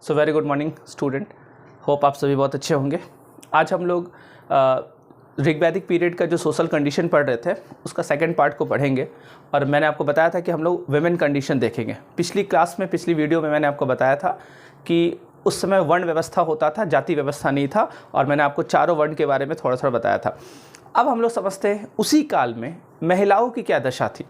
So very good morning student, hope आप सभी बहुत अच्छे होंगे। आज हम लोग ऋग्वैदिक पीरियड का जो सोशल कंडीशन पढ़ रहे थे उसका सेकंड पार्ट को पढ़ेंगे। और मैंने आपको बताया था कि हम लोग वुमेन कंडीशन देखेंगे। पिछली वीडियो में मैंने आपको बताया था कि उस समय वर्ण व्यवस्था होता था, जाति व्यवस्था नहीं था, और मैंने आपको चारों वर्ण के बारे में थोड़ा थोड़ा बताया था। अब हम लोग समझते हैं उसी काल में महिलाओं की क्या दशा थी,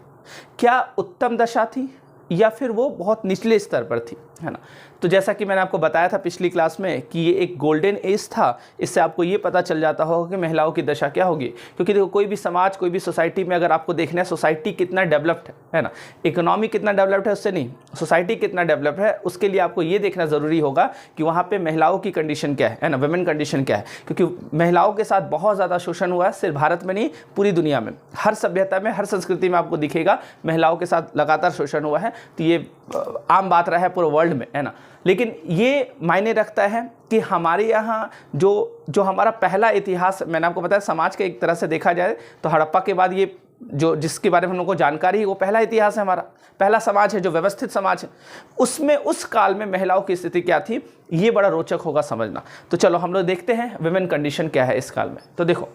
क्या उत्तम दशा थी या फिर वो बहुत निचले स्तर पर थी, है ना। तो जैसा कि मैंने आपको बताया था पिछली क्लास में कि ये एक गोल्डन एज था। इससे आपको ये पता चल जाता होगा कि महिलाओं की दशा क्या होगी। क्योंकि देखो, कोई भी समाज, कोई भी सोसाइटी में अगर आपको देखना है सोसाइटी कितना डेवलप्ड है ना, इकोनॉमी कितना डेवलप्ड है उससे नहीं, सोसाइटी कितना डेवलप्ड है उसके लिए आपको ये देखना ज़रूरी होगा कि वहाँ पर महिलाओं की कंडीशन क्या है ना, वुमेन कंडीशन क्या है। क्योंकि महिलाओं के साथ बहुत ज़्यादा शोषण हुआ है, सिर्फ भारत में नहीं पूरी दुनिया में, हर सभ्यता में, हर संस्कृति में आपको दिखेगा महिलाओं के साथ लगातार शोषण हुआ है। तो ये आम बात रहा है पूरे वर्ल्ड में, है ना। लेकिन ये मायने रखता है कि हमारे यहाँ जो हमारा पहला इतिहास, मैंने आपको बताया समाज के एक तरह से देखा जाए तो हड़प्पा के बाद ये जो जिसके बारे में हम लोग को जानकारी है वो पहला इतिहास है, हमारा पहला समाज है जो व्यवस्थित समाज है। उसमें उस काल में महिलाओं की स्थिति क्या थी, ये बड़ा रोचक होगा समझना। तो चलो हम लोग देखते हैं वुमेन कंडीशन क्या है इस काल में। तो देखो,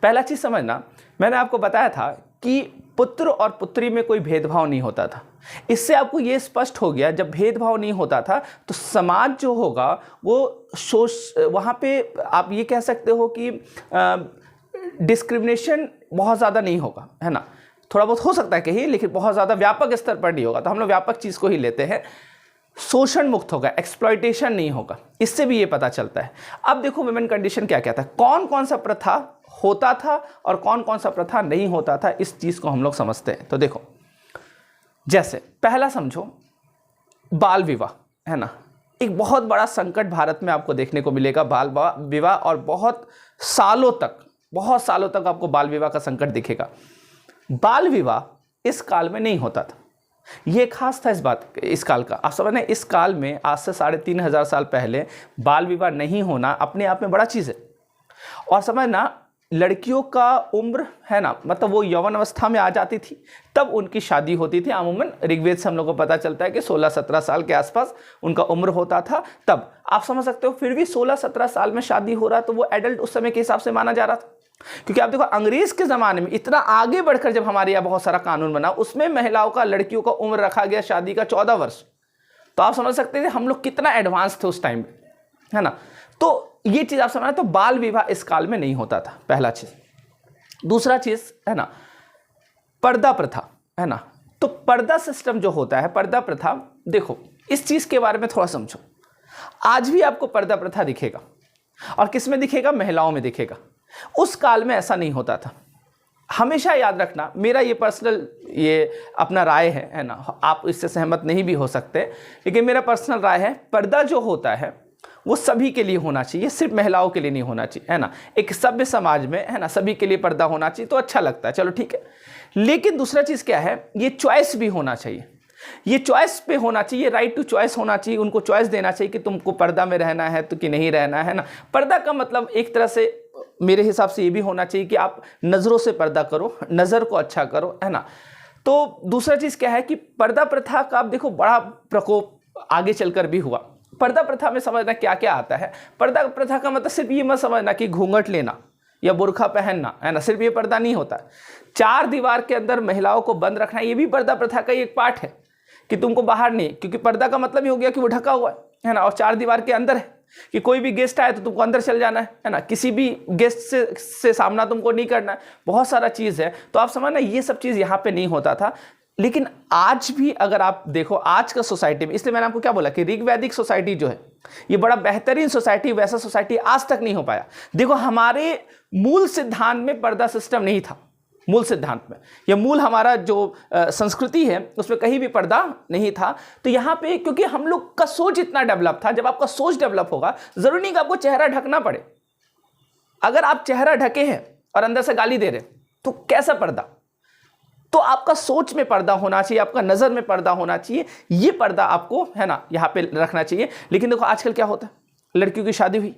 पहला चीज़ समझना, मैंने आपको बताया था कि पुत्र और पुत्री में कोई भेदभाव नहीं होता था। इससे आपको ये स्पष्ट हो गया, जब भेदभाव नहीं होता था तो समाज जो होगा वो वहाँ पे आप ये कह सकते हो कि डिस्क्रिमिनेशन बहुत ज़्यादा नहीं होगा, है ना। थोड़ा बहुत हो सकता है कहीं, लेकिन बहुत ज़्यादा व्यापक स्तर पर नहीं होगा। तो हम लोग व्यापक चीज़ को ही लेते हैं। शोषण मुक्त होगा, एक्सप्लॉयटेशन नहीं होगा, इससे भी ये पता चलता है। अब देखो वुमेन कंडीशन क्या कहता है, कौन कौन सा प्रथा होता था और कौन कौन सा प्रथा नहीं होता था, इस चीज़ को हम लोग समझते हैं। तो देखो, जैसे पहला समझो बाल विवाह, है ना। एक बहुत बड़ा संकट भारत में आपको देखने को मिलेगा, बाल विवाह, और बहुत सालों तक आपको बाल विवाह का संकट दिखेगा। बाल विवाह इस काल में नहीं होता था, ये खास था इस काल का। आप समझ रहे हैं, इस काल में आज से 3500 साल पहले बाल विवाह नहीं होना अपने आप में बड़ा चीज़ है। और समझना, लड़कियों का उम्र, है ना, मतलब वो यौवन अवस्था में आ जाती थी तब उनकी शादी होती थी। अमूमन ऋग्वेद से हम लोग को पता चलता है कि 16-17 साल के आसपास उनका उम्र होता था। तब आप समझ सकते हो, फिर भी 16-17 साल में शादी हो रहा तो वो एडल्ट उस समय के हिसाब से माना जा रहा था। क्योंकि आप देखो, अंग्रेज के ज़माने में इतना आगे बढ़कर जब हमारे यहाँ बहुत सारा कानून बना, उसमें महिलाओं का, लड़कियों का उम्र रखा गया शादी का 14 वर्ष। तो आप समझ सकते थे हम लोग कितना एडवांस थे उस टाइम में, है ना। तो ये चीज़ आप समझना, तो बाल विवाह इस काल में नहीं होता था, पहला चीज़। दूसरा चीज़, है ना, पर्दा प्रथा, है ना। तो पर्दा सिस्टम जो होता है, पर्दा प्रथा, देखो इस चीज़ के बारे में थोड़ा समझो। आज भी आपको पर्दा प्रथा दिखेगा, और किस में दिखेगा, महिलाओं में दिखेगा। उस काल में ऐसा नहीं होता था। हमेशा याद रखना, मेरा ये पर्सनल अपना राय है ना, आप इससे सहमत नहीं भी हो सकते, लेकिन मेरा पर्सनल राय है, पर्दा जो होता है वो सभी के लिए होना चाहिए, सिर्फ महिलाओं के लिए नहीं होना चाहिए, है ना। एक सभ्य समाज में, है ना, सभी के लिए पर्दा होना चाहिए तो अच्छा लगता है, चलो ठीक है। लेकिन दूसरा चीज़ क्या है, ये चॉइस भी होना चाहिए। ये चॉइस पे होना चाहिए, राइट टू चॉइस होना चाहिए। उनको चॉइस देना चाहिए कि तुमको पर्दा में रहना है तो कि नहीं रहना है ना। पर्दा का मतलब एक तरह से मेरे हिसाब से ये भी होना चाहिए कि आप नज़रों से पर्दा करो, नज़र को अच्छा करो, है ना। तो दूसरा चीज़ क्या है कि पर्दा प्रथा का आप देखो बड़ा प्रकोप आगे चलकर भी हुआ। पर्दा प्रथा में समझना क्या क्या आता है। पर्दा प्रथा का मतलब सिर्फ ये मत समझना कि घूंघट लेना या बुर्खा पहनना, है ना, सिर्फ ये पर्दा नहीं होता। 4 दीवार के अंदर महिलाओं को बंद रखना, ये भी पर्दा प्रथा का एक पार्ट है कि तुमको बाहर नहीं, क्योंकि पर्दा का मतलब ही हो गया कि वो ढका हुआ है ना, और 4 दीवार के अंदर है कि कोई भी गेस्ट आए तो तुमको अंदर चल जाना है ना, किसी भी गेस्ट से सामना तुमको नहीं करना है, बहुत सारा चीज़ है। तो आप समझना, ये सब चीज़ यहाँ पे नहीं होता था। लेकिन आज भी अगर आप देखो आज का सोसाइटी में, इसलिए मैंने आपको क्या बोला कि ऋग्वैदिक सोसाइटी जो है ये बड़ा बेहतरीन सोसाइटी, वैसा सोसाइटी आज तक नहीं हो पाया। देखो, हमारे मूल सिद्धांत में पर्दा सिस्टम नहीं था, मूल सिद्धांत में, या मूल हमारा जो संस्कृति है उसमें कहीं भी पर्दा नहीं था। तो यहाँ पे क्योंकि हम लोग का सोच इतना डेवलप था, जब आपका सोच डेवलप होगा जरूरी नहीं कि आपको चेहरा ढकना पड़े। अगर आप चेहरा ढके हैं और अंदर से गाली दे रहे तो कैसा पर्दा। तो आपका सोच में पर्दा होना चाहिए, आपका नज़र में पर्दा होना चाहिए, ये पर्दा आपको, है ना, यहाँ पे रखना चाहिए। लेकिन देखो आजकल क्या होता है, लड़कियों की शादी हुई,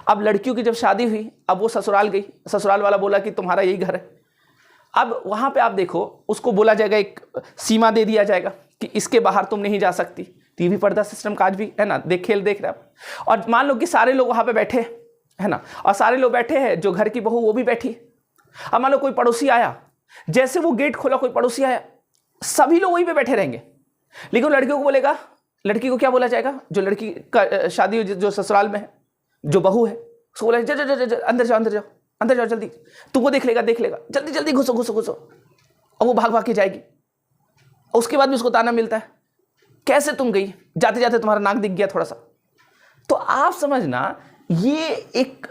अब लड़कियों की जब शादी हुई, अब वो ससुराल गई, ससुराल वाला बोला कि तुम्हारा यही घर है। अब वहाँ पे आप देखो, उसको बोला जाएगा, एक सीमा दे दिया जाएगा कि इसके बाहर तुम नहीं जा सकती, तो ये भी पर्दा सिस्टम का आज भी है ना, खेल देख रहे आप। और मान लो कि सारे लोग वहां पे बैठे है ना, और सारे लोग बैठे हैं, जो घर की बहू वो भी बैठी। अब मान लो कोई पड़ोसी आया, जैसे वो गेट खोला कोई पड़ोसी आया, सभी लोग वहीं पे बैठे रहेंगे, लेकिन लड़कियों को बोलेगा, लड़की को क्या बोला जाएगा, जो लड़की का शादी जो ससुराल में है, जो बहू है, उसको बोला जा अंदर जाओ अंदर जाओ अंदर जाओ जल्दी, तुमको देख लेगा जल्दी जल्दी घुसो घुसो घुसो। और वो भाग भाग के जाएगी, और उसके बाद भी उसको ताना मिलता है, कैसे तुम गई, जाते जाते तुम्हारा नाक दिख गया थोड़ा सा। तो आप समझना, ये एक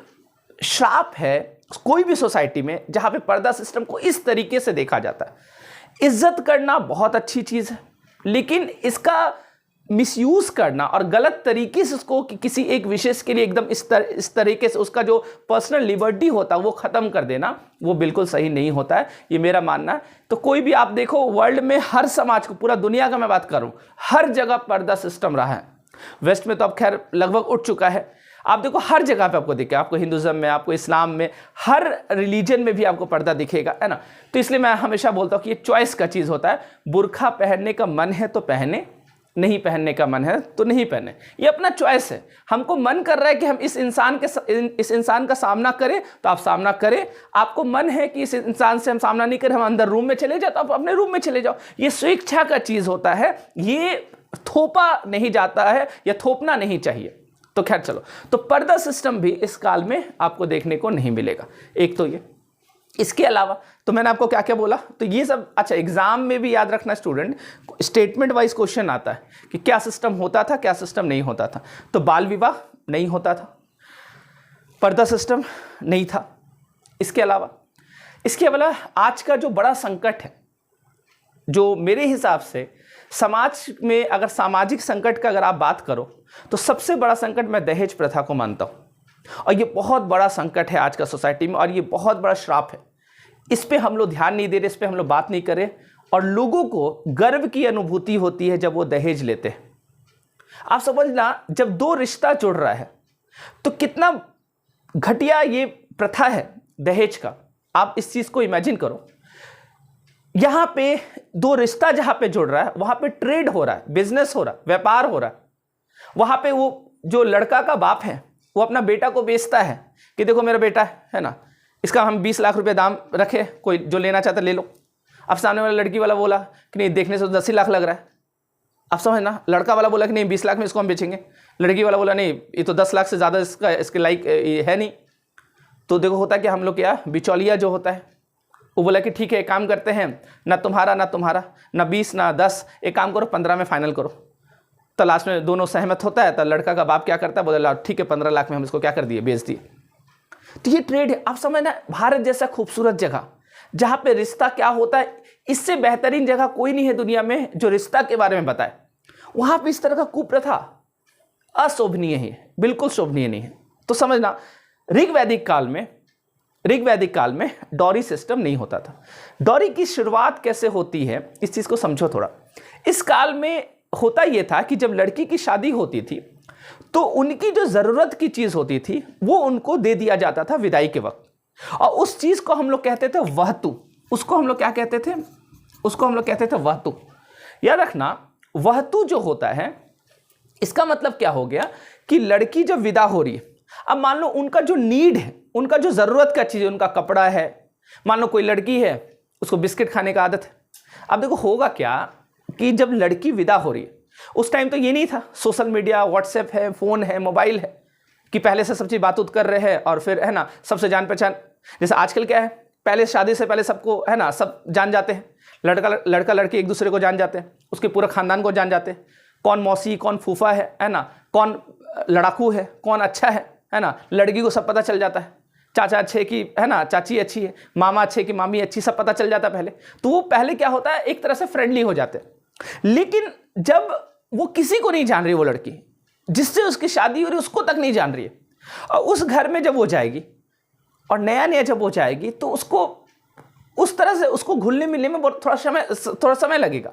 श्राप है कोई भी सोसाइटी में जहां पे पर्दा सिस्टम को इस तरीके से देखा जाता है। इज्जत करना बहुत अच्छी चीज है, लेकिन इसका मिसयूज करना और गलत तरीके से उसको किसी एक विशेष के लिए एकदम इस तरीके से उसका जो पर्सनल लिबर्टी होता है वो खत्म कर देना, वो बिल्कुल सही नहीं होता है, ये मेरा मानना है। तो कोई भी आप देखो वर्ल्ड में, हर समाज को, पूरा दुनिया का मैं बात करूं, हर जगह पर्दा सिस्टम रहा है। वेस्ट में तो अब खैर लगभग उठ चुका है, आप देखो हर जगह पे आपको दिखेगा, आपको हिंदुज्म में, आपको इस्लाम में, हर रिलीजन में भी आपको पर्दा दिखेगा, है ना। तो इसलिए मैं हमेशा बोलता हूँ कि ये चॉइस का चीज़ होता है। बुर्खा पहनने का मन है तो पहने, नहीं पहनने का मन है तो नहीं पहने, ये अपना चॉइस है। हमको मन कर रहा है कि हम इस इंसान का सामना करें तो आप सामना करें, आपको मन है कि इस इंसान से हम सामना नहीं करें, हम अंदर रूम में चले जाओ तो आप अपने रूम में चले जाओ। ये स्वेच्छा का चीज़ होता है, ये थोपा नहीं जाता है या थोपना नहीं चाहिए। तो खैर चलो, तो पर्दा सिस्टम भी इस काल में आपको देखने को नहीं मिलेगा। एक तो ये, इसके अलावा तो मैंने आपको क्या क्या बोला, तो ये सब अच्छा एग्जाम में भी याद रखना स्टूडेंट, स्टेटमेंट वाइज क्वेश्चन आता है कि क्या सिस्टम होता था, क्या सिस्टम नहीं होता था। तो बाल विवाह नहीं होता था, पर्दा सिस्टम नहीं था। इसके अलावा आज का जो बड़ा संकट है, जो मेरे हिसाब से समाज में, अगर सामाजिक संकट का अगर आप बात करो तो सबसे बड़ा संकट मैं दहेज प्रथा को मानता हूं। और ये बहुत बड़ा संकट है आज का सोसाइटी में, और ये बहुत बड़ा श्राप है। इस पे हम लोग ध्यान नहीं दे रहे, इस पे हम लोग बात नहीं करें, और लोगों को गर्व की अनुभूति होती है जब वो दहेज लेते हैं। आप समझना, जब दो रिश्ता जुड़ रहा है तो कितना घटिया ये प्रथा है दहेज का। आप इस चीज को इमेजिन करो, यहां पे दो रिश्ता जहां पे जुड़ रहा है, वहां पे ट्रेड हो रहा है, बिजनेस हो रहा है, व्यापार हो रहा है। वहां पे वो जो लड़का का बाप है वो अपना बेटा को बेचता है कि देखो मेरा बेटा है ना, इसका हम 20 लाख रुपए दाम रखे, कोई जो लेना चाहता ले लो। अब सामने वाला लड़की वाला बोला कि नहीं, देखने से 10 ही लाख लग रहा है। अब समझना, लड़का वाला बोला कि नहीं 20 लाख में इसको हम बेचेंगे, लड़की वाला बोला नहीं ये तो 10 लाख से ज़्यादा इसके लायक है नहीं। तो देखो होता कि हम लोग क्या, बिचौलिया जो होता है वो बोला कि ठीक है एक काम करते हैं, ना तुम्हारा ना 20 ना 10, एक काम करो 15 में फाइनल करो। तो लास्ट में दोनों सहमत होता है, तो लड़का का बाप क्या करता है, बोला ठीक है 15 लाख में हम इसको क्या कर दिए, बेच दिए। तो ये ट्रेड है। आप समझना, भारत जैसा खूबसूरत जगह जहां पे रिश्ता क्या होता है, इससे बेहतरीन जगह कोई नहीं है दुनिया में जो रिश्ता के बारे में बताए। वहां पे इस तरह का कुप्रथा अशोभनीय है, बिल्कुल शोभनीय नहीं है। तो समझना, ऋग्वैदिक काल में डॉरी सिस्टम नहीं होता था। डॉरी की शुरुआत कैसे होती है इस चीज को समझो थोड़ा। इस काल में होता यह था कि जब लड़की की शादी होती थी तो उनकी जो जरूरत की चीज होती थी वो उनको दे दिया जाता था विदाई के वक्त, और उस चीज को हम लोग कहते थे वहतु। उसको हम लोग क्या कहते थे, उसको हम लोग कहते थे वहतु। याद रखना, वहतु जो होता है इसका मतलब क्या हो गया कि लड़की जब विदा हो रही है, अब मान लो उनका जो नीड है, उनका जो जरूरत का चीज है, उनका कपड़ा है, मान लो कोई लड़की है उसको बिस्किट खाने का आदत है। अब देखो होगा क्या कि जब लड़की विदा हो रही है, उस टाइम तो ये नहीं था, सोशल मीडिया, व्हाट्सएप है, फोन है, मोबाइल है, कि पहले से सब चीज बात कर रहे हैं और फिर है ना सबसे जान पहचान। जैसे आजकल क्या है, पहले शादी से पहले सबको है ना सब जान जाते हैं, लड़का लड़की एक दूसरे को जान जाते हैं, उसके पूरे खानदान को जान जाते हैं, कौन मौसी कौन फूफा है ना, कौन लड़ाकू है कौन अच्छा है ना। लड़की को सब पता चल जाता है, चाचा अच्छे की है ना चाची अच्छी है, मामा अच्छे की मामी अच्छी, सब पता चल जाता है पहले। तो वो पहले क्या होता है, एक तरह से फ्रेंडली हो जाते हैं। लेकिन जब वो किसी को नहीं जान रही, वो लड़की जिससे उसकी शादी हो रही उसको तक नहीं जान रही है, और उस घर में जब वो जाएगी और नया जब वो जाएगी तो उसको उस तरह से उसको घुलने मिलने में बहुत थोड़ा समय लगेगा।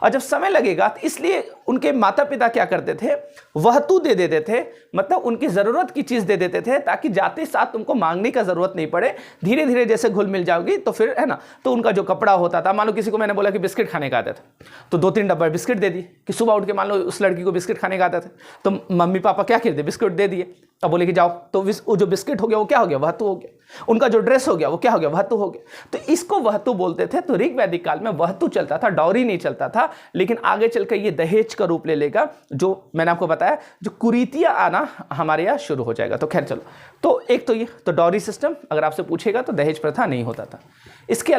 और जब समय लगेगा तो इसलिए उनके माता पिता क्या करते थे, वहतु दे देते थे, मतलब उनकी ज़रूरत की चीज़ दे देते थे, ताकि जाते साथ तुमको मांगने का ज़रूरत नहीं पड़े। धीरे धीरे जैसे घुल मिल जाओगी तो फिर है ना, तो उनका जो कपड़ा होता था, मान लो किसी को मैंने बोला कि बिस्किट खाने का आते थे, तो 2-3 डब्बा बिस्किट दे दिए, कि सुबह उठ के मान लो उस लड़की को बिस्किट खाने का आते थे, तो मम्मी पापा क्या करते, बिस्किट दे दिए। अब बोले कि जाओ, तो वो जो बिस्किट हो गया वो क्या हो गया, वहतु हो गया। उनका जो ड्रेस हो गया वो क्या हो गया, वहतु हो गया। तो इसको वहतु बोलते थे। तो ऋग वैदिक काल में वहतु चलता था, डॉरी नहीं चलता था। लेकिन आगे चलकर ये दहेज का रूप ले लेगा, जो मैंने आपको बताया, जो कुरीतियां आना हमारे यहाँ शुरू हो जाएगा। तो खैर चलो, तो एक तो ये तो डॉरी सिस्टम अगर आपसे पूछेगा तो दहेज प्रथा नहीं होता था। इसके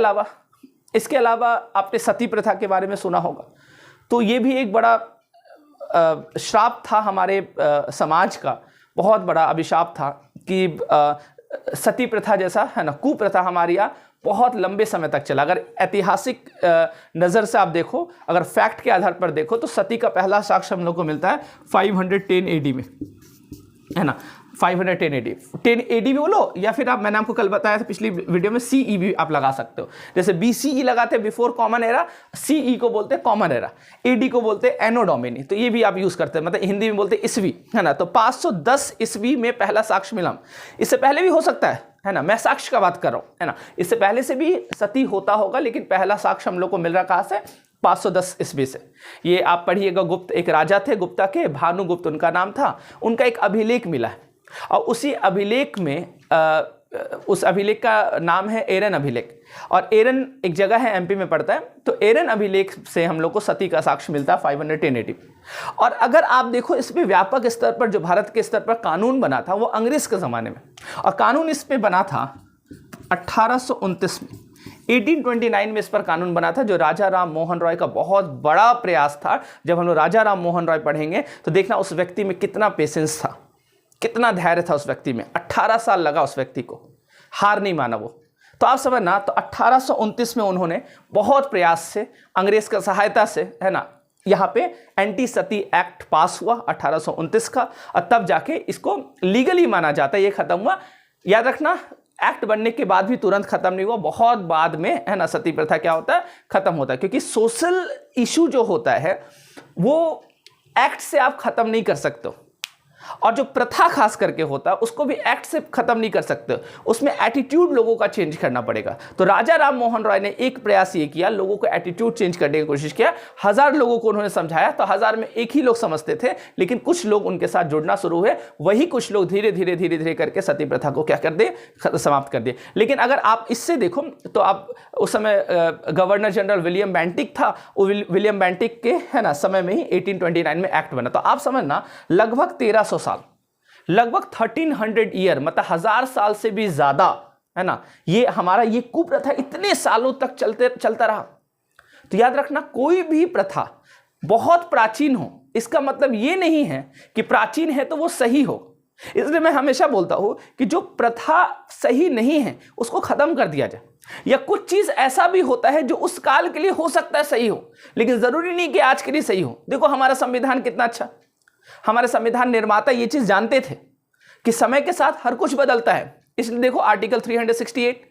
अलावा आपने सती प्रथा के बारे में सुना होगा। तो ये भी एक बड़ा श्राप था हमारे समाज का, बहुत बड़ा अभिशाप था कि सती प्रथा जैसा है ना कुप्रथा हमारे यहाँ बहुत लंबे समय तक चला। अगर ऐतिहासिक नज़र से आप देखो, अगर फैक्ट के आधार पर देखो, तो सती का पहला साक्ष्य हम लोग को मिलता है 510 AD में, है ना, 510 AD। 10 AD भी बोलो, या फिर आप, मैंने आपको कल बताया था पिछली वीडियो में, CE भी आप लगा सकते हो। जैसे BCE लगाते हैं बिफोर कॉमन एरा, CE को बोलते हैं कॉमन एरा, AD को बोलते हैं एनो डोमिनी। तो ये भी आप यूज़ करते हैं, मतलब हिंदी में बोलते हैं ईस्वी, है ना। तो 510 ईस्वी में पहला साक्ष्य मिला। इससे पहले भी हो सकता है ना, मैं साक्ष्य का बात कर रहा हूँ, है ना। इससे पहले से भी सती होता होगा, लेकिन पहला साक्ष्य हम लोग को मिल रहा कहाँ से, 510 ईस्वी से। ये आप पढ़िएगा, गुप्त एक राजा थे गुप्ता के, भानुगुप्त उनका नाम था। उनका एक अभिलेख मिला है, और उसी अभिलेख में उस अभिलेख का नाम है एरन अभिलेख। और एरन एक जगह है, MP में पड़ता है। तो एरन अभिलेख से हम लोग को सती का साक्ष्य मिलता है 510 AD। और अगर आप देखो, इस पे व्यापक स्तर पर जो भारत के स्तर पर कानून बना था वो अंग्रेज के ज़माने में, और कानून इस पे बना था 1829 में। 1829 में इस पर कानून बना था, जो राजा राम मोहन रॉय का बहुत बड़ा प्रयास था। जब हम लोग राजा राम मोहन रॉय पढ़ेंगे तो देखना उस व्यक्ति में कितना पेशेंस था, कितना धैर्य था उस व्यक्ति में। 18 साल लगा उस व्यक्ति को, हार नहीं माना वो। तो आप समझना, तो 1829 में उन्होंने बहुत प्रयास से, अंग्रेज का सहायता से, है ना, यहाँ पे एंटी सती एक्ट पास हुआ 1829 का, और तब जाके इसको लीगली माना जाता है। ये खत्म हुआ, याद रखना, एक्ट बनने के बाद भी तुरंत खत्म नहीं हुआ, बहुत बाद में, है ना, सती प्रथा क्या होता है, खत्म होता है। क्योंकि सोशल इशू जो होता है वो एक्ट से आप खत्म नहीं कर सकते हो, और जो प्रथा खास करके होता है उसको भी एक्ट से खत्म नहीं कर सकते, उसमें एटीट्यूड लोगों का चेंज करना पड़ेगा। तो राजा राम मोहन रॉय ने एक प्रयास ये किया, लोगों को एटीट्यूड चेंज करने की कोशिश किया। 1000 लोगों को उन्होंने समझाया, तो 1000 में एक ही लोग समझते थे, लेकिन कुछ लोग उनके साथ जुड़ना शुरू हुए। वही कुछ लोग धीरे धीरे करके सती प्रथा को क्या कर दे, समाप्त कर दिए। लेकिन अगर आप इससे देखो तो आप उस समय गवर्नर जनरल विलियम बेंटिक था, विलियम बेंटिक के, है ना, समय में ही 1829 में एक्ट बना। तो आप समझना, लगभग 1300 साल, लगभग 1300 ईयर, मतलब 1000 साल से भी ज्यादा, है ना, ये हमारा ये कुप्रथा इतने सालों तक चलता रहा। तो याद रखना, कोई भी प्रथा बहुत प्राचीन हो, इसका मतलब ये नहीं है कि प्राचीन है तो वो सही हो। इसलिए मैं हमेशा बोलता हूं कि जो प्रथा सही नहीं है उसको खत्म कर दिया जाए। या कुछ चीज ऐसा भी होता है जो उस काल के लिए हो सकता है सही हो, लेकिन जरूरी नहीं कि आज के लिए सही हो। देखो हमारा संविधान कितना अच्छा, हमारे संविधान निर्माता ये चीज जानते थे कि समय के साथ हर कुछ बदलता है। इसलिए देखो आर्टिकल 368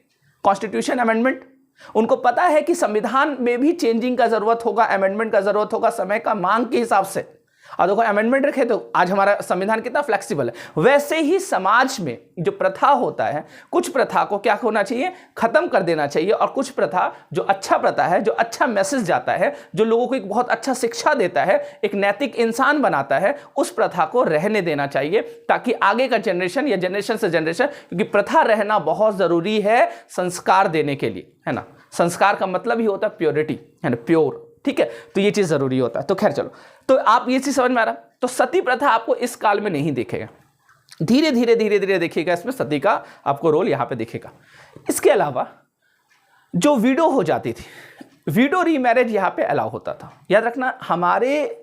कॉन्स्टिट्यूशन अमेंडमेंट, उनको पता है कि संविधान में भी चेंजिंग का जरूरत होगा, अमेंडमेंट का जरूरत होगा, समय का मांग के हिसाब से। और देखो अमेंडमेंट रखे तो आज हमारा संविधान कितना फ्लेक्सिबल है। वैसे ही समाज में जो प्रथा होता है, कुछ प्रथा को क्या होना चाहिए, खत्म कर देना चाहिए, और कुछ प्रथा जो अच्छा प्रथा है, जो अच्छा मैसेज जाता है, जो लोगों को एक बहुत अच्छा शिक्षा देता है, एक नैतिक इंसान बनाता है, उस प्रथा को रहने देना चाहिए, ताकि आगे का जनरेशन या जनरेशन से जनरेशन, क्योंकि प्रथा रहना बहुत जरूरी है संस्कार देने के लिए, है ना। संस्कार का मतलब ही होता है प्योरिटी, है ना, प्योर, ठीक है। तो ये चीज जरूरी होता है। तो खैर चलो, तो आप ये चीज समझ में आ रहा। तो सती प्रथा आपको इस काल में नहीं दिखेगा, धीरे धीरे देखिएगा इसमें सती का आपको रोल यहां पे दिखेगा। इसके अलावा जो विडो हो जाती थी, विडो रीमैरिज यहां पे अलाउ होता था। याद रखना, हमारा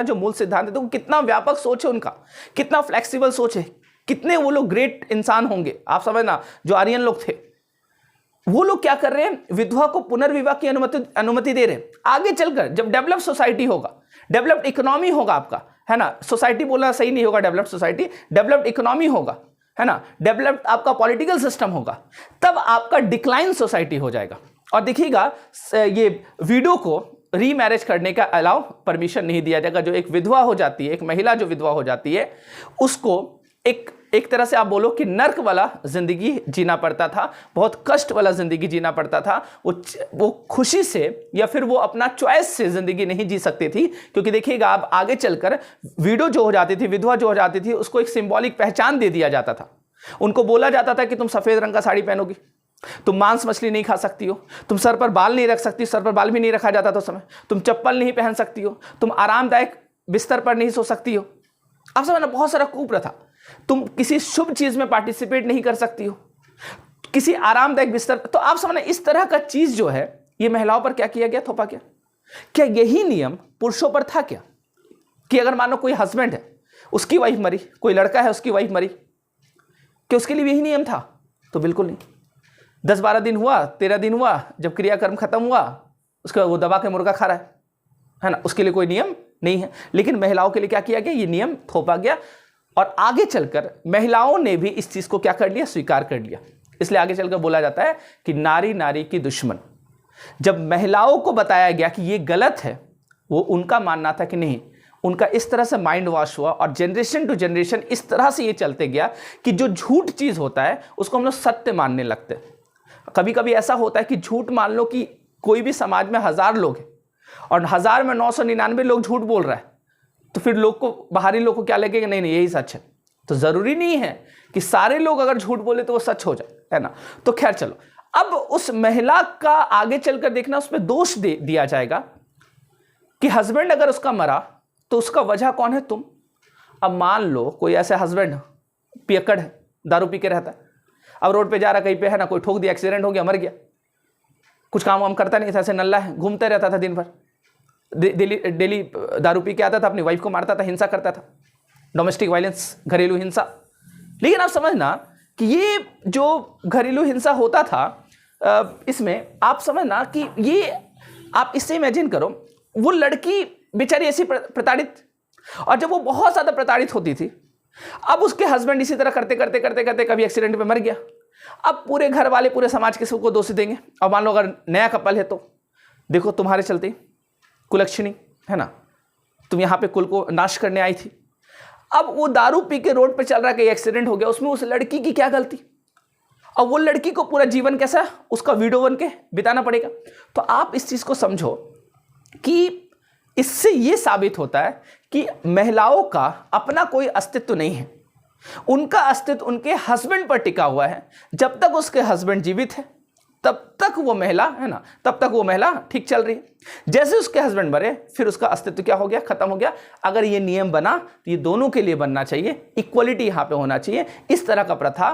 जो मूल सिद्धांत है, तो कितना व्यापक सोच है उनका, कितना फ्लेक्सिबल सोच है, कितने वो लोग ग्रेट इंसान होंगे। आप समझना, जो आर्यन लोग थे वो लोग क्या कर रहे हैं, विधवा को पुनर्विवाह की अनुमति दे रहे हैं। आगे चलकर जब डेवलप सोसाइटी होगा, डेवलप्ड इकोनॉमी होगा आपका, है ना, सोसाइटी बोलना सही नहीं होगा, डेवलप्ड सोसाइटी, डेवलप्ड इकोनॉमी होगा, है ना, डेवलप्ड आपका पॉलिटिकल सिस्टम होगा, तब आपका डिक्लाइन सोसाइटी हो जाएगा। और देखिएगा ये विडो को रीमैरिज करने का अलाउ परमिशन नहीं दिया जाएगा। जो एक विधवा हो जाती है, एक महिला जो विधवा हो जाती है, उसको एक तरह से आप बोलो कि नर्क वाला जिंदगी जीना पड़ता था, बहुत कष्ट वाला जिंदगी जीना पड़ता था। वो खुशी से या फिर वो अपना चॉइस से जिंदगी नहीं जी सकती थी, क्योंकि देखिएगा आप आगे चलकर विडो जो हो जाती थी, विधवा जो हो जाती थी, उसको एक सिंबॉलिक पहचान दे दिया जाता था। उनको बोला जाता था कि तुम सफेद रंग का साड़ी पहनोगी, तुम मांस मछली नहीं खा सकती हो, तुम सर पर बाल नहीं रख सकती, सर पर बाल भी नहीं रखा जाता था उस समय, तुम चप्पल नहीं पहन सकती हो, तुम आरामदायक बिस्तर पर नहीं सो सकती हो। आप समझना, बहुत सारा कुप्रथा। तुम किसी शुभ चीज में पार्टिसिपेट नहीं कर सकती हो, किसी आरामदायक बिस्तर। तो आप समझना, इस तरह का चीज जो है ये महिलाओं पर क्या किया गया, थोपा गया। क्या यही नियम पुरुषों पर था क्या, कि अगर मानो कोई हस्बैंड है, उसकी वाइफ मरी, कोई लड़का है उसकी वाइफ मरी, कि उसके लिए यही नियम था? तो बिल्कुल नहीं। 10-12 दिन हुआ, 13 दिन हुआ, जब क्रियाकर्म खत्म हुआ, उसके बाद वो दबा के मुर्गा खा रहा है ना, उसके लिए कोई नियम नहीं है। लेकिन महिलाओं के लिए क्या किया गया, ये नियम थोपा गया। और आगे चलकर महिलाओं ने भी इस चीज को क्या कर लिया, स्वीकार कर लिया। इसलिए आगे चलकर बोला जाता है कि नारी नारी की दुश्मन। जब महिलाओं को बताया गया कि ये गलत है, वो उनका मानना था कि नहीं, उनका इस तरह से माइंड वॉश हुआ और जनरेशन टू जनरेशन इस तरह से ये चलते गया कि जो झूठ चीज होता है उसको हम लोग सत्य मानने लगते। कभी कभी ऐसा होता है कि झूठ मान लो कि कोई भी समाज में 1000 लोग हैं और 1000 में 999 लोग झूठ बोल रहा है, तो फिर लोग को, बाहरी लोग को क्या लगेगा, नहीं नहीं यही सच है। तो जरूरी नहीं है कि सारे लोग अगर झूठ बोले तो वो सच हो जाए, है ना। तो खैर चलो, अब उस महिला का आगे चलकर देखना, उसमें दोष दिया जाएगा कि हस्बैंड अगर उसका मरा तो उसका वजह कौन है, तुम। अब मान लो कोई ऐसे हस्बैंड पियक्कड़ है, दारू पी के रहता है, अब रोड पे जा रहा कहीं पे, है ना, कोई ठोक दिया, एक्सीडेंट हो गया, मर गया, कुछ काम वाम करता नहीं था, ऐसे नल्ला है, घूमते रहता था दिन भर, डेली दारू पी के आता था, अपनी वाइफ को मारता था, हिंसा करता था, डोमेस्टिक वायलेंस, घरेलू हिंसा। लेकिन आप समझना कि ये जो घरेलू हिंसा होता था, इसमें आप समझना कि ये, आप इससे इमेजिन करो, वो लड़की बेचारी ऐसी प्रताड़ित, और जब वो बहुत ज्यादा प्रताड़ित होती थी, अब उसके हस्बैंड इसी तरह करते करते करते करते कभी एक्सीडेंट में मर गया। अब पूरे घर वाले, पूरे समाज किसी को दोषी देंगे। अब मान लो अगर नया कपल है तो देखो तुम्हारे चलते कुलक्षणी, है ना, तुम यहां पे कुल को नाश करने आई थी। अब वो दारू पी के रोड पे चल रहा, कहीं एक्सीडेंट हो गया, उसमें उस लड़की की क्या गलती। अब वो लड़की को पूरा जीवन कैसा उसका वीडियो बन के बिताना पड़ेगा। तो आप इस चीज को समझो कि इससे यह साबित होता है कि महिलाओं का अपना कोई अस्तित्व नहीं है, उनका अस्तित्व उनके हस्बैंड पर टिका हुआ है। जब तक उसके हस्बैंड जीवित है तब तक वो महिला, है ना, तब तक वो महिला ठीक चल रही है। जैसे उसके हस्बैंड मरे, फिर उसका अस्तित्व क्या हो गया, खत्म हो गया। अगर ये नियम बना तो ये दोनों के लिए बनना चाहिए, इक्वलिटी यहां पे होना चाहिए। इस तरह का प्रथा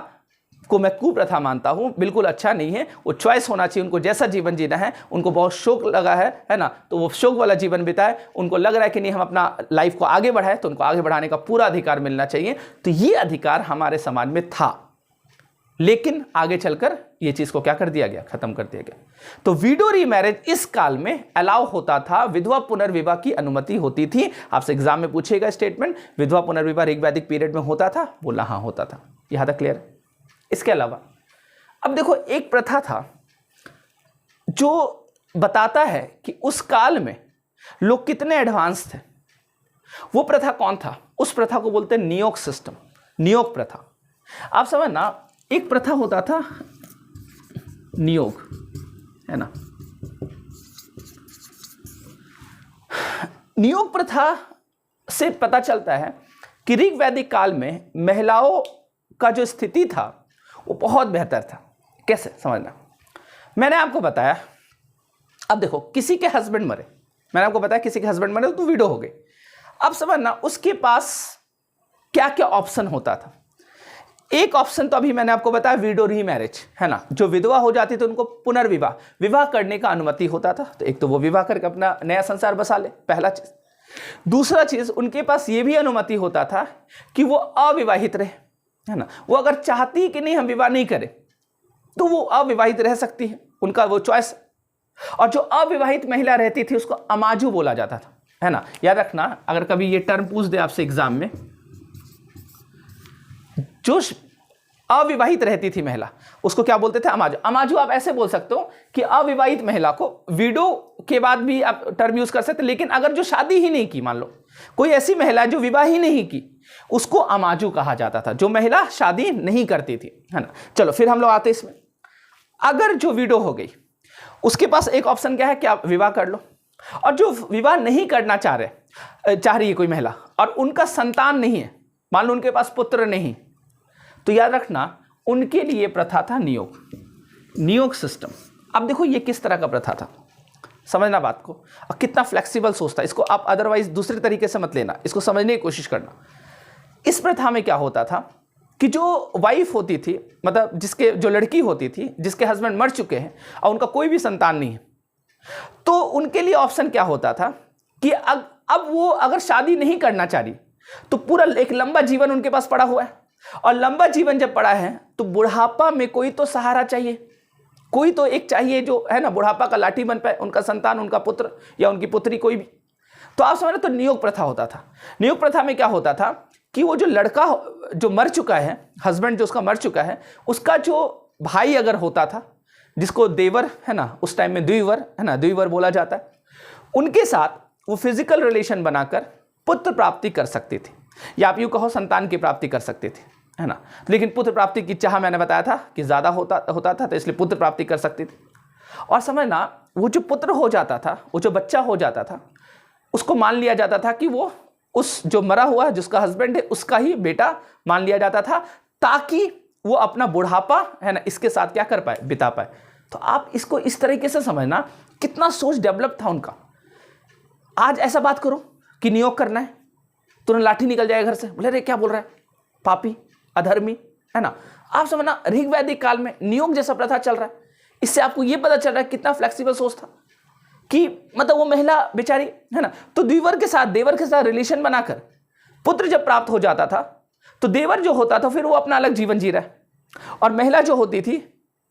को मैं कुप्रथा मानता हूं, बिल्कुल अच्छा नहीं है। वो चॉइस होना चाहिए, उनको जैसा जीवन जीना है। उनको बहुत शौक लगा है ना, तो वो शौक वाला जीवन बिताए। उनको लग रहा है कि नहीं हम अपना लाइफ को आगे बढ़ाए, तो उनको आगे बढ़ाने का पूरा अधिकार मिलना चाहिए। तो ये अधिकार हमारे समाज में था, लेकिन आगे चलकर ये चीज को क्या कर दिया गया, खत्म कर दिया गया। तो विडो रीमैरिज इस काल में अलाउ होता था, विधवा पुनर्विवाह की अनुमति होती थी। आपसे एग्जाम में पूछेगा स्टेटमेंट, विधवा पुनर्विवाह ऋग्वैदिक पीरियड में होता था, बोला हाँ होता था। यहां तक क्लियर है। इसके अलावा अब देखो, एक प्रथा था जो बताता है कि उस काल में लोग कितने एडवांस थे। वो प्रथा कौन था? उस प्रथा को बोलते हैं नियोग सिस्टम, नियोग प्रथा। आप समझना, एक प्रथा होता था नियोग, है ना। नियोग प्रथा से पता चलता है कि ऋग्वैदिक काल में महिलाओं का जो स्थिति था वो बहुत बेहतर था। कैसे समझना, मैंने आपको बताया, अब देखो किसी के हस्बैंड मरे, मैंने आपको बताया किसी के हस्बैंड मरे तो विडो हो गई। अब समझना उसके पास क्या क्या ऑप्शन होता था। एक ऑप्शन तो अभी मैंने आपको बताया विडो रीमैरिज, है ना, जो विधवा हो जाती थी उनको पुनर्विवाह, विवाह करने का अनुमति होता था। तो एक तो वो विवाह करके अपना नया संसार बसा ले, पहला चीज। दूसरा चीज, उनके पास ये भी अनुमति होता था कि वो अविवाहित रहे, है ना। वो अगर चाहती कि नहीं हम विवाह नहीं करें तो वो अविवाहित रह सकती है, उनका वो चॉइस। और जो अविवाहित महिला रहती थी उसको अमाजू बोला जाता था, है ना। याद रखना, अगर कभी ये टर्म पूछ दे आपसे एग्जाम में, जो अविवाहित रहती थी महिला उसको क्या बोलते थे, अमाजू। अमाजू आप ऐसे बोल सकते हो कि अविवाहित महिला को विडो के बाद भी आप टर्म यूज कर सकते, लेकिन अगर जो शादी ही नहीं की, मान लो कोई ऐसी महिला जो विवाह ही नहीं की, उसको अमाजू कहा जाता था, जो महिला शादी नहीं करती थी, है ना। चलो फिर हम लोग आते इसमें, अगर जो विडो हो गई उसके पास एक ऑप्शन क्या है कि आप विवाह कर लो, और जो विवाह नहीं करना चाह रही है कोई महिला और उनका संतान नहीं है, मान लो उनके पास पुत्र नहीं, तो याद रखना उनके लिए प्रथा था नियोग सिस्टम। अब देखो ये किस तरह का प्रथा था, समझना बात को, और कितना फ्लेक्सिबल सोचता है, इसको आप अदरवाइज दूसरे तरीके से मत लेना, इसको समझने की कोशिश करना। इस प्रथा में क्या होता था कि जो वाइफ होती थी, मतलब जो लड़की होती थी जिसके हस्बैंड मर चुके हैं और उनका कोई भी संतान नहीं है, तो उनके लिए ऑप्शन क्या होता था कि अब वो अगर शादी नहीं करना चाह रही तो पूरा एक लंबा जीवन उनके पास पड़ा हुआ है, और लंबा जीवन जब पड़ा है तो बुढ़ापा में कोई तो सहारा चाहिए, कोई तो एक चाहिए जो है ना बुढ़ापा का लाठी बन पाए, उनका संतान, उनका पुत्र या उनकी पुत्री कोई भी। तो आप समझ रहे, तो नियोग प्रथा होता था। नियोग प्रथा में क्या होता था कि वो जो लड़का जो मर चुका है, हस्बैंड जो उसका मर चुका है, उसका जो भाई अगर होता था, जिसको देवर है ना, उस टाइम में द्विवर है ना, द्विवर बोला जाता है, उनके साथ वो फिजिकल रिलेशन बनाकर पुत्र प्राप्ति कर सकती थी, या आप यूँ कहो संतान की प्राप्ति कर सकती थी, है ना। लेकिन पुत्र प्राप्ति की चाह मैंने बताया था कि ज़्यादा होता था, तो इसलिए पुत्र प्राप्ति कर सकती थी। और समझना, वो जो पुत्र हो जाता था, वो जो बच्चा हो जाता था, उसको मान लिया जाता था कि वो उस जो मरा हुआ है, जिसका हस्बैंड है, उसका ही बेटा मान लिया जाता था, ताकि वो अपना बुढ़ापा है ना इसके साथ क्या कर पाए, बिता पाए। तो आप इसको इस तरीके से समझना, कितना सोच डेवलप था उनका। आज ऐसा बात करो कि नियोग करना है, तुरंत लाठी निकल जाए घर से, बोले रे क्या बोल रहा है, पापी, अधर्मी, है ना। आप समझना, ऋग वैदिक काल में नियोग जैसा प्रथा चल रहा है। इससे आपको यह पता चल रहा है कितना फ्लेक्सिबल सोच था कि मतलब वो महिला बेचारी है ना, तो देवर के साथ रिलेशन बनाकर पुत्र जब प्राप्त हो जाता था, तो देवर जो होता था फिर वो अपना अलग जीवन जी रहा है, और महिला जो होती थी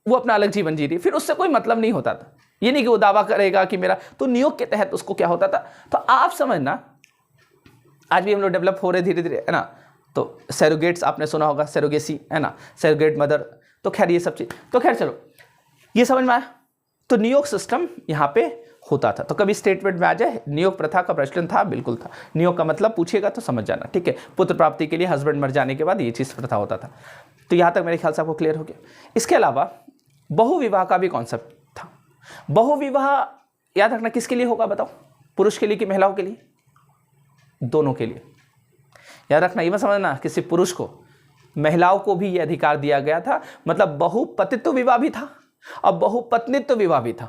वो अपना अलग जीवन जी रही, फिर उससे कोई मतलब नहीं होता था। ये नहीं कि वो दावा करेगा कि मेरा, तो नियोग के तहत उसको क्या होता था। तो आप समझना, आज भी हम लोग डेवलप हो रहे धीरे धीरे, है ना। तो सैरोगेट्स आपने सुना होगा, सैरोगेसी, है ना, सैरोगेट मदर, तो खैर ये सब चीज़, तो खैर चलो ये समझ में आया। तो नियोग सिस्टम यहाँ पे होता था। तो कभी स्टेटमेंट में आ जाए नियोग प्रथा का प्रचलन था, बिल्कुल था। नियोग का मतलब पूछेगा तो समझ जाना, ठीक है। पुत्र प्राप्ति के लिए हस्बैंड मर जाने के बाद ये चीज़ प्रथा होता था। तो यहाँ तक मेरे ख्याल से आपको क्लियर हो गया। इसके अलावा बहुविवाह का भी कॉन्सेप्ट था। बहुविवाह याद रखना किसके लिए होगा बताओ, पुरुष के लिए कि महिलाओं के लिए? दोनों के लिए। याद रखना, ये मत समझना किसी पुरुष को, महिलाओं को भी ये अधिकार दिया गया था। मतलब बहुपतित्व विवाह भी था और बहुपत्नित्व विवाह भी था,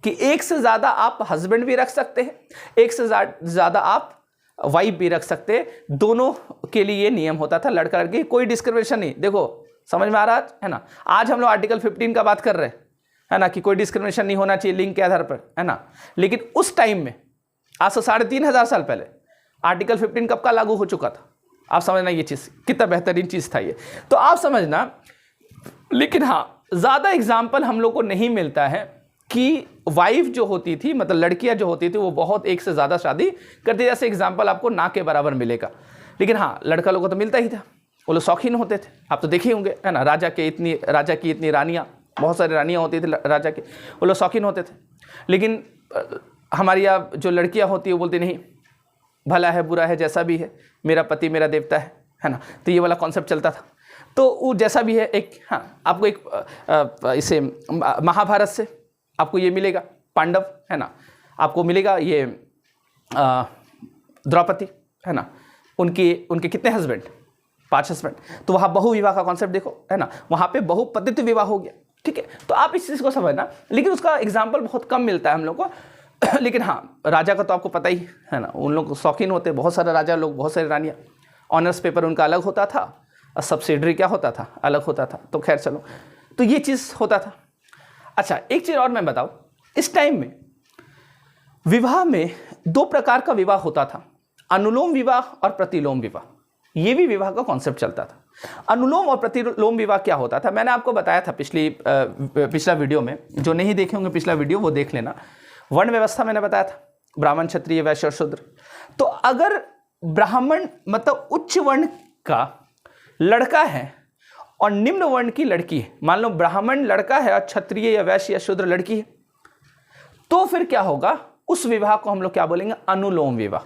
कि एक से ज़्यादा आप हस्बैंड भी रख सकते हैं, एक से ज़्यादा आप वाइफ भी रख सकते हैं। दोनों के लिए ये नियम होता था, लड़का लड़की कोई डिस्क्रिमिनेशन नहीं। देखो समझ में आ रहा है ना। आज हम लोग आर्टिकल 15 का बात कर रहे हैं, है ना, कि कोई डिस्क्रिमिनेशन नहीं होना चाहिए लिंग के आधार पर, है ना। लेकिन उस टाइम में, आज से 3,500 साल पहले आर्टिकल 15 कब का लागू हो चुका था। आप समझना ये चीज़ कितना बेहतरीन चीज़ था ये, तो आप समझना। लेकिन हाँ, ज़्यादा एग्जाम्पल हम लोग को नहीं मिलता है कि वाइफ जो होती थी, मतलब लड़कियां जो होती थी, वो बहुत एक से ज़्यादा शादी करती। जैसे एग्जाम्पल आपको ना के बराबर मिलेगा। लेकिन हाँ, लड़का लोगों को तो मिलता ही था, वो लोग शौकीन होते थे। आप तो देखे होंगे, है ना, राजा की इतनी रानियाँ, बहुत सारी रानियाँ होती थी राजा की, वो लोग शौकीन होते थे। लेकिन हमारी यहाँ जो लड़कियाँ होती है वो बोलती नहीं, भला है बुरा है जैसा भी है, मेरा पति मेरा देवता है ना। तो ये वाला कॉन्सेप्ट चलता था। तो वो जैसा भी है, एक हाँ आपको एक इसे महाभारत से आपको ये मिलेगा, पांडव, है ना, आपको मिलेगा ये द्रौपदी, है ना, उनके कितने हस्बैंड, 5 हस्बैंड। तो वहाँ बहुविवाह का कॉन्सेप्ट देखो, है ना, वहाँ पे बहुपतित्व विवाह हो गया, ठीक है। तो आप इस चीज़ को समझना। लेकिन उसका एग्जाम्पल बहुत कम मिलता है हम लोग को। लेकिन हाँ, राजा का तो आपको पता ही है ना, उन लोग शौकीन होते, बहुत सारे राजा लोग, बहुत सारी रानियाँ। ऑनर्स पेपर उनका अलग होता था और सब्सिडरी क्या होता था, अलग होता था। तो खैर चलो, तो ये चीज़ होता था। अच्छा, एक चीज़ और मैं बताऊँ, इस टाइम में विवाह में 2 प्रकार का विवाह होता था, अनुलोम विवाह और प्रतिलोम विवाह। ये भी विवाह का कॉन्सेप्ट चलता था। अनुलोम और प्रतिलोम विवाह क्या होता था, मैंने आपको बताया था पिछला वीडियो में। जो नहीं देखे होंगे पिछला वीडियो, वो देख लेना। वर्ण व्यवस्था मैंने बताया था, ब्राह्मण, क्षत्रिय, वैश्य और शूद्र। तो अगर ब्राह्मण मतलब उच्च वर्ण का लड़का है और निम्न वर्ण की लड़की है, मान लो ब्राह्मण लड़का है और क्षत्रिय या वैश्य या शूद्र लड़की है, तो फिर क्या होगा, उस विवाह को हम लोग क्या बोलेंगे, अनुलोम विवाह।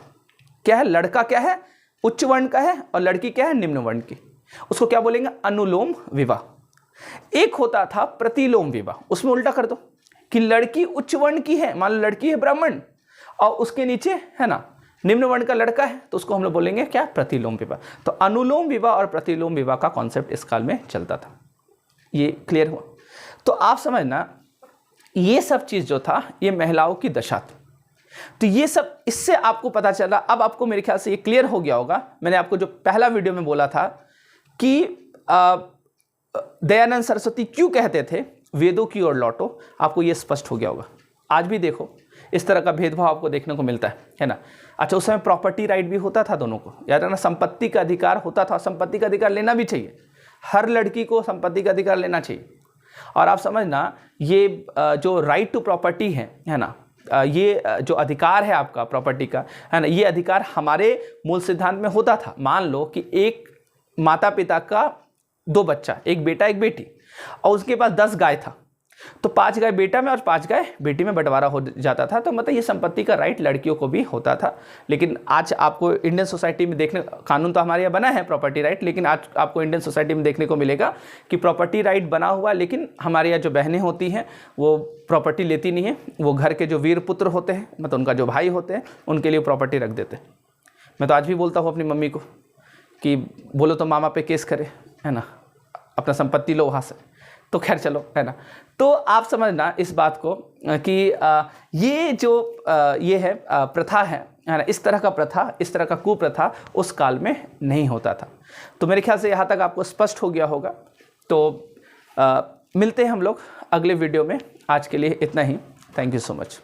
क्या है, लड़का क्या है, उच्च वर्ण का है और लड़की क्या है, निम्न वर्ण की, उसको क्या बोलेंगे, अनुलोम विवाह। एक होता था प्रतिलोम विवाह, उसमें उल्टा कर दो कि लड़की उच्च वर्ण की है, मान लो लड़की है ब्राह्मण और उसके नीचे है ना निम्न वर्ण का लड़का है, तो उसको हम लोग बोलेंगे क्या, प्रतिलोम विवाह। तो अनुलोम विवाह और प्रतिलोम विवाह का कॉन्सेप्ट इस काल में चलता था। ये क्लियर हुआ? तो आप समझना ये सब चीज जो था ये महिलाओं की दशा थी। तो ये सब इससे आपको पता चला। अब आपको मेरे ख्याल से ये क्लियर हो गया होगा, मैंने आपको जो पहला वीडियो में बोला था कि दयानंद सरस्वती क्यों कहते थे वेदों की ओर लौटो, आपको ये स्पष्ट हो गया होगा। आज भी देखो इस तरह का भेदभाव आपको देखने को मिलता है ना। अच्छा, उस समय प्रॉपर्टी राइट भी होता था दोनों को, याद रखना, संपत्ति का अधिकार होता था, संपत्ति का अधिकार लेना भी चाहिए, हर लड़की को संपत्ति का अधिकार लेना चाहिए। और आप समझना ये जो राइट टू प्रॉपर्टी है ना, ये जो अधिकार है आपका प्रॉपर्टी का, है ना, ये अधिकार हमारे मूल सिद्धांत में होता था। मान लो कि एक माता पिता का 2 बच्चा, एक बेटा एक बेटी, और उसके पास 10 गाय था, तो 5 गाय बेटा में और 5 गाय बेटी में बंटवारा हो जाता था। तो मतलब ये संपत्ति का राइट लड़कियों को भी होता था। लेकिन आज आपको इंडियन सोसाइटी में देखने, कानून तो हमारे यहाँ बना है प्रॉपर्टी राइट, लेकिन आज आपको इंडियन सोसाइटी में देखने को मिलेगा कि प्रॉपर्टी राइट बना हुआ, लेकिन हमारे यहाँ जो बहनें होती हैं वो प्रॉपर्टी लेती नहीं है, वो घर के जो वीर पुत्र होते हैं, मतलब उनका जो भाई होते हैं, उनके लिए प्रॉपर्टी रख देते हैं। मैं तो आज भी बोलता हूँ अपनी मम्मी को कि बोलो तो मामा पे केस करे, है ना, अपना संपत्ति लो वहाँ से। तो खैर चलो, है ना। तो आप समझना इस बात को कि ये जो ये है प्रथा है ना, इस तरह का प्रथा, इस तरह का कुप्रथा उस काल में नहीं होता था। तो मेरे ख्याल से यहाँ तक आपको स्पष्ट हो गया होगा। तो मिलते हैं हम लोग अगले वीडियो में। आज के लिए इतना ही। Thank you so much.